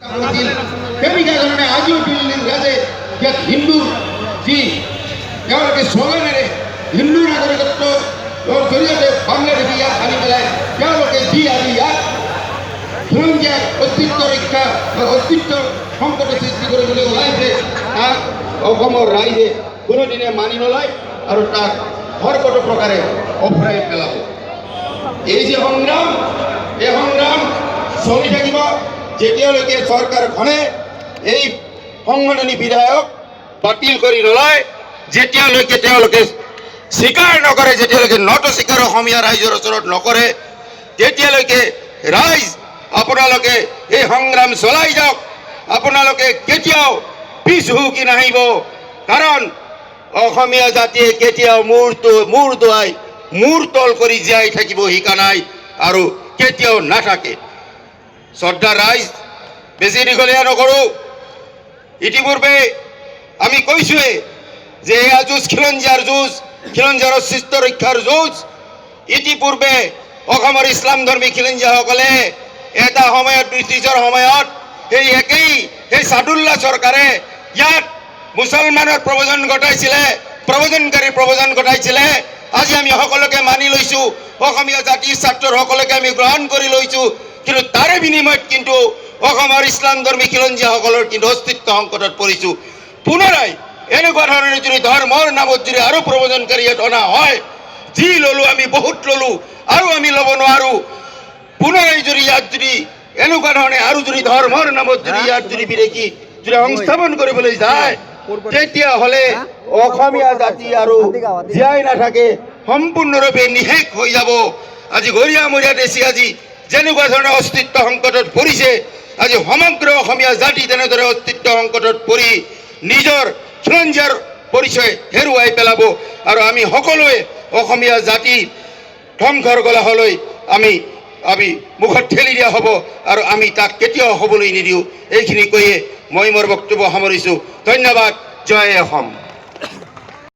তেনেকুৱা ধৰণে আজিও দিল্লীৰ ৰাজে ইয়াত হিন্দুৰ যি তেওঁলোকে শ্লোগানেৰে হিন্দু নাগৰিকত্বৰ জৰিয়তে বাংলাদেশী ইয়াত আনি পেলাই তেওঁলোকে যি আজি ইয়াত খিলঞ্জীয়াৰ অস্তিত্ব ৰক্ষা অস্তিত্ব সংকট সৃষ্টি কৰিবলৈ ওলাইছে তাক অসমৰ ৰাইজে কোনোদিনে মানি নলয় আৰু তাক সৰ্বতো প্ৰকাৰে অফৰাই পেলাব। এই যে সংগ্ৰাম এই সংগ্ৰাম চলি থাকিব যেতিয়ালৈকে চৰকাৰখনে এই সংগঠনী বিধায়ক বাতিল কৰি নলয়, যেতিয়ালৈকে তেওঁলোকে স্বীকাৰ নকৰে, যেতিয়ালৈকে নত স্বীকাৰ অসমীয়া ৰাইজৰ ওচৰত নকৰে, তেতিয়ালৈকে ৰাইজ আপোনালোকে এই সংগ্ৰাম চলাই যাওক। আপোনালোকে কেতিয়াও পিছ হুহুকি নাহিব, কাৰণ অসমীয়া জাতিয়ে কেতিয়াও মূৰ দোৱাই মূৰ তল কৰি জীয়াই থাকিব শিকা নাই আৰু কেতিয়াও নাথাকে। শ্ৰদ্ধা ৰাইজ, বেছি দীঘলীয়া নকৰোঁ। ইতিপূৰ্বে আমি কৈছোঁৱেই যে এয়া যুঁজ খিলঞ্জীয়াৰ যুঁজ, খিলঞ্জীয়াৰ অস্তিত্ব ৰক্ষাৰ যুঁজ। ইতিপূৰ্বে অসমৰ ইছলাম ধৰ্মী খিলঞ্জীয়াসকলে এটা সময়ত ব্ৰিটিছৰ সময়ত সেই ছাদুল্লা চৰকাৰে ইয়াত মুছলমানৰ প্ৰব্ৰজনকাৰী প্ৰব্ৰজন ঘটাইছিলে। আজি আমি সকলোকে মানি লৈছোঁ, অসমীয়া জাতিৰ ছাত্ৰৰ সকলোকে আমি গ্ৰহণ কৰি লৈছোঁ, কিন্তু তাৰে বিনিময়ত কিন্তু অসমৰ ইছলাম ধৰ্মী খিলঞ্জীয়াসকলৰ কিন্তু অস্তিত্ব সংকটত পৰিছোঁ। পুনৰাই এনেকুৱা ধৰণে যদি ধৰ্মৰ নামত যদি আৰু প্ৰব্ৰজনকাৰী অনা হয়, যি ল'লোঁ আমি বহুত ল'লোঁ আৰু আমি ল'ব নোৱাৰোঁ, পুনৰাই যদি ইয়াত যদি এনেকুৱা ধৰণে আৰু যদি ধৰ্মৰ নামত যদি ইয়াত যদি বিদেশী যদি সংস্থাপন কৰিবলৈ যায়, তেতিয়াহ'লে অসমীয়া জাতি আৰু জীয়াই নাথাকে, সম্পূৰ্ণৰূপে নিশেষ হৈ যাব। আজি গৰিয়ামৰীয়া দেশী আজি যেনেকুৱা ধৰণে অস্তিত্ব সংকটত পৰিছে, আজি সমগ্ৰ অসমীয়া জাতি তেনেদৰে অস্তিত্ব সংকটত পৰি নিজৰ খিলঞ্জীয়াৰ পৰিচয় হেৰুৱাই পেলাব আৰু আমি সকলোৱে অসমীয়া জাতি ধ্বংসৰ গলাহলৈ আমি মুখত ঠেলি দিয়া হ'ব আৰু আমি তাক কেতিয়াও হ'বলৈ নিদিওঁ। এইখিনি কৈয়ে মই মোৰ বক্তব্য সামৰিছোঁ। ধন্যবাদ। জয় অসম।